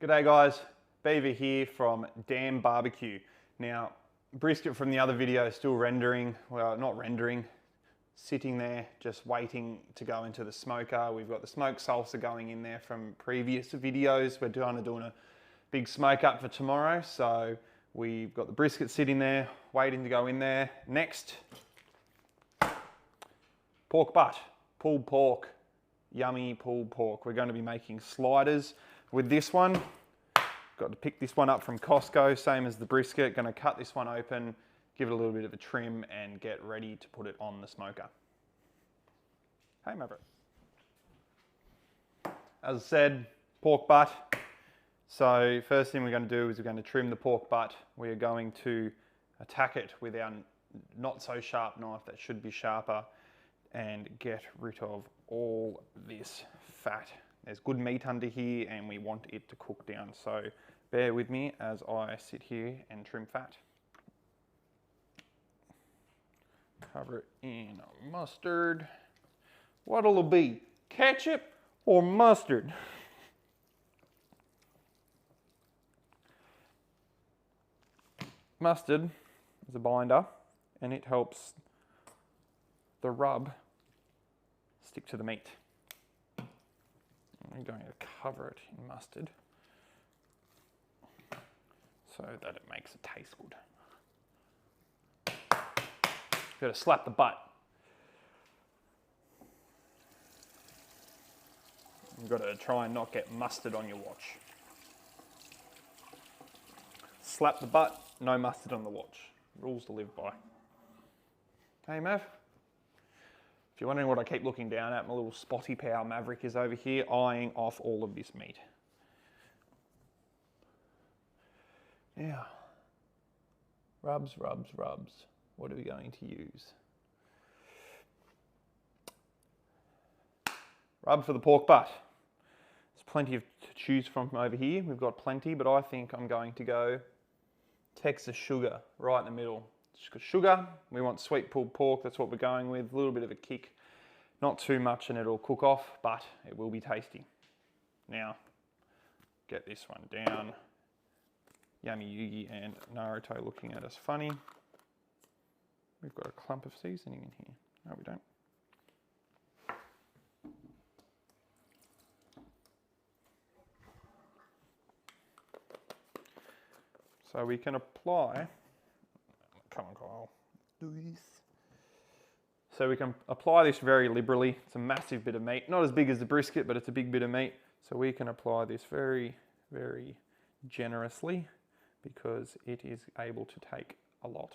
G'day guys, Beaver here from Dam Barbecue. Now, brisket from the other video is still rendering, well not rendering, sitting there just waiting to go into the smoker. We've got the smoked salsa going in there from previous videos. We're kind of doing a big smoke up for tomorrow, so we've got the brisket sitting there waiting to go in there. Next, pork butt, pulled pork, yummy pulled pork. We're going to be making sliders with this one. Got to pick this one up from Costco, same as the brisket. Going to cut this one open, give it a little bit of a trim and get ready to put it on the smoker. Hey Maverick. As I said, pork butt. So first thing we're going to do is we're going to trim the pork butt. We are going to attack it with our not so sharp knife that should be sharper and get rid of all this fat. There's good meat under here and we want it to cook down. So bear with me as I sit here and trim fat. Cover it in mustard. What'll it be? Ketchup or mustard? Mustard is a binder and it helps the rub stick to the meat. I'm going to cover it in mustard so that it makes it taste good. Got to slap the butt. You've got to try and not get mustard on your watch. Slap the butt, no mustard on the watch. Rules to live by. Hey Mav. If you're wondering what I keep looking down at, my little spotty pal Maverick is over here eyeing off all of this meat. Now, rubs, rubs, rubs. What are we going to use? Rub for the pork butt. There's plenty to choose from over here. We've got plenty, but I think I'm going to go Texas sugar right in the middle. Sugar, we want sweet pulled pork, that's what we're going with. A little bit of a kick, not too much and it'll cook off, but it will be tasty. Now, get this one down. Yummy Yugi and Naruto looking at us funny. We've got a clump of seasoning in here. No, we don't. So we can apply, come on Kyle, do this. So we can apply this very liberally. It's a massive bit of meat, not as big as the brisket, but it's a big bit of meat. So we can apply this very, very generously because it is able to take a lot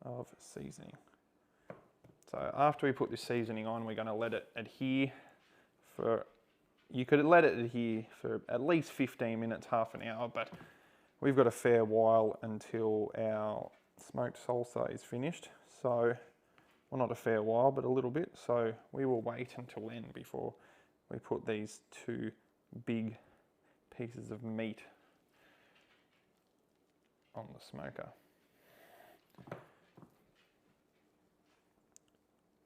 of seasoning. So after we put this seasoning on, we're going to let it adhere for, you could let it adhere for at least 15 minutes, half an hour, but we've got a fair while until our smoked salsa is finished. So, well, not a fair while, but a little bit. So we will wait until then before we put these two big pieces of meat on the smoker.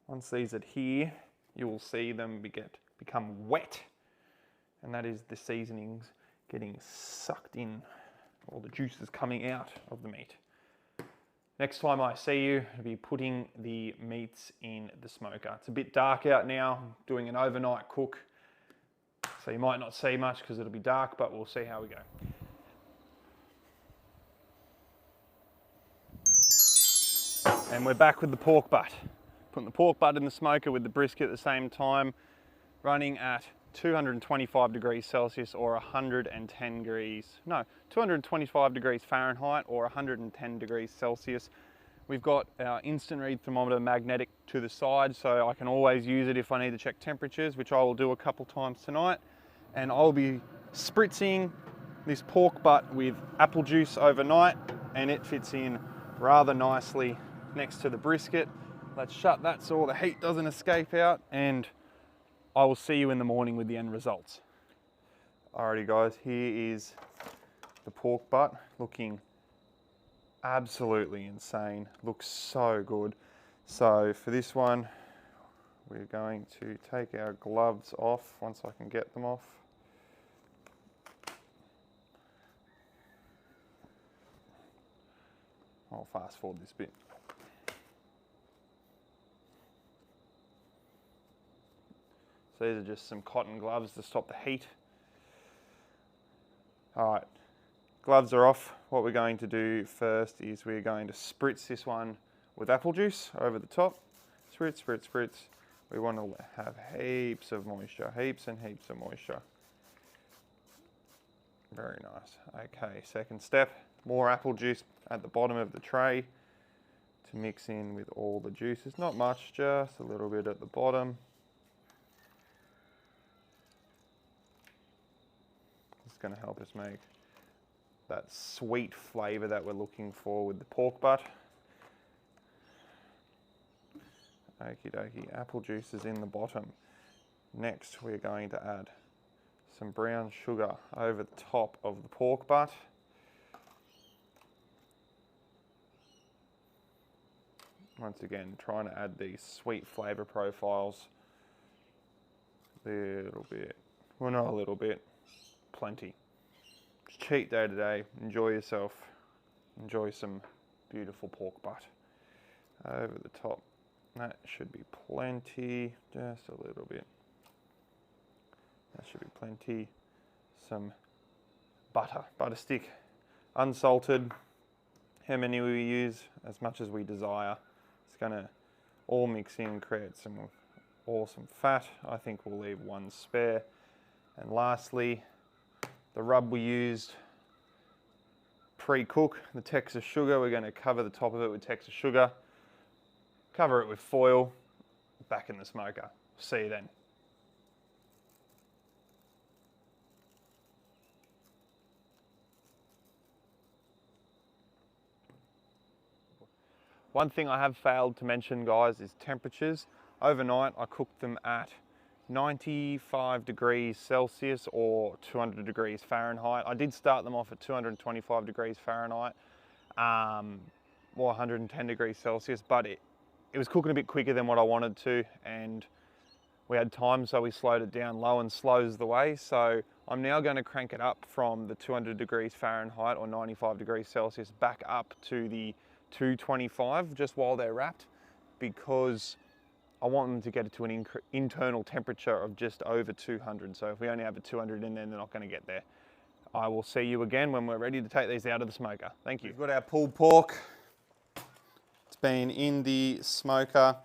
Once these adhere, you will see them become wet, and that is the seasonings getting sucked in, all the juices coming out of the meat. Next time I see you, I'll be putting the meats in the smoker. It's a bit dark out now, doing an overnight cook, so you might not see much because it'll be dark, but we'll see how we go. And we're back with the pork butt. Putting the pork butt in the smoker with the brisket at the same time, running at 225 degrees Celsius or 225 degrees Fahrenheit or 110 degrees Celsius. We've got our instant read thermometer magnetic to the side, so I can always use it if I need to check temperatures, which I will do a couple times tonight. And I'll be spritzing this pork butt with apple juice overnight, and it fits in rather nicely next to the brisket. Let's shut that so all the heat doesn't escape out, and I will see you in the morning with the end results. Alrighty guys, here is the pork butt looking absolutely insane. Looks so good. So for this one, we're going to take our gloves off once I can get them off. I'll fast forward this bit. So these are just some cotton gloves to stop the heat. All right, gloves are off. What we're going to do first is we're going to spritz this one with apple juice over the top. Spritz, spritz, spritz. We want to have heaps of moisture, heaps and heaps of moisture. Very nice. Okay, second step, more apple juice at the bottom of the tray to mix in with all the juices. Not much, just a little bit at the bottom. It's going to help us make that sweet flavour that we're looking for with the pork butt. Okie dokie, apple juice is in the bottom. Next, we're going to add some brown sugar over the top of the pork butt. Once again, trying to add these sweet flavour profiles. A little bit, well not a little bit, plenty. It's cheat day today, enjoy yourself. Enjoy some beautiful pork butt over the top. That should be plenty, just a little bit. That should be plenty. Some butter stick, unsalted. How many we use? As much as we desire. It's gonna all mix in, create some awesome fat. I think we'll leave one spare. And lastly, the rub we used pre-cook, the Texas sugar. We're gonna cover the top of it with Texas sugar. Cover it with foil, back in the smoker. See you then. One thing I have failed to mention, guys, is temperatures. Overnight, I cooked them at 95 degrees Celsius or 200 degrees Fahrenheit. I did start them off at 225 degrees Fahrenheit, or 110 degrees Celsius, but it was cooking a bit quicker than what I wanted to, and we had time, so we slowed it down. Low and slow is the way. So I'm now going to crank it up from the 200 degrees Fahrenheit or 95 degrees Celsius back up to the 225 just while they're wrapped, because I want them to get it to an internal temperature of just over 200. So if we only have a 200 in there, they're not going to get there. I will see you again when we're ready to take these out of the smoker. Thank you. We've got our pulled pork. It's been in the smoker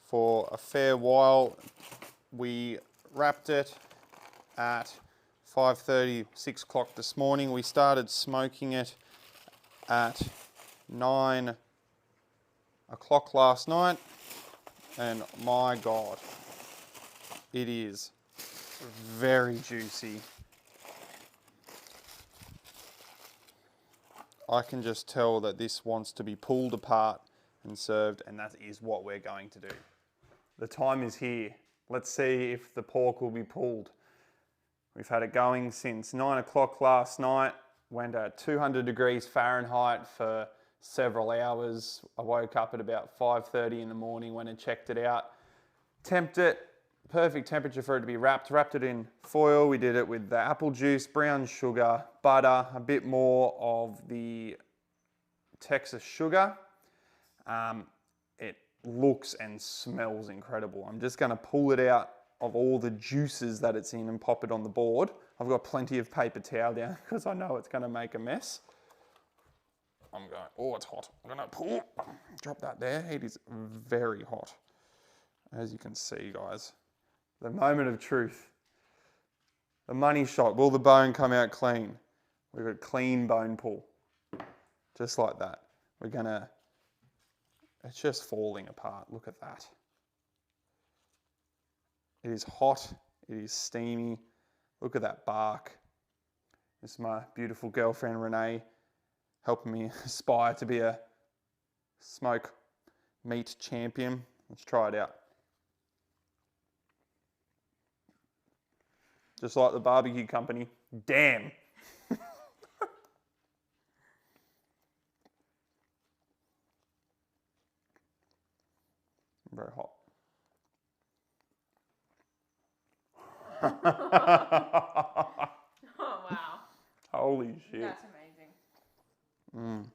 for a fair while. We wrapped it at 5:30, 6 o'clock this morning. We started smoking it at 9 o'clock last night, and my God, it is very juicy. I can just tell that this wants to be pulled apart and served, and that is what we're going to do. The time is here. Let's see if the pork will be pulled. We've had it going since 9 o'clock last night, went at 200 degrees Fahrenheit for several hours. I woke up at about 5:30 in the morning, went and checked it out. Temped it, perfect temperature for it to be wrapped. Wrapped it in foil. We did it with the apple juice, brown sugar, butter, a bit more of the Texas sugar. It looks and smells incredible. I'm just going to pull it out of all the juices that it's in and pop it on the board. I've got plenty of paper towel down because I know it's going to make a mess. I'm going, oh, it's hot. I'm going to pull, drop that there. It is very hot. As you can see, guys, the moment of truth, the money shot. Will the bone come out clean? We've got a clean bone pull, just like that. We're gonna, it's just falling apart. Look at that. It is hot. It is steamy. Look at that bark. This is my beautiful girlfriend, Renee, helping me aspire to be a smoke meat champion. Let's try it out. Just like the barbecue company. Damn. Very hot. Oh, wow. Holy shit. That's amazing.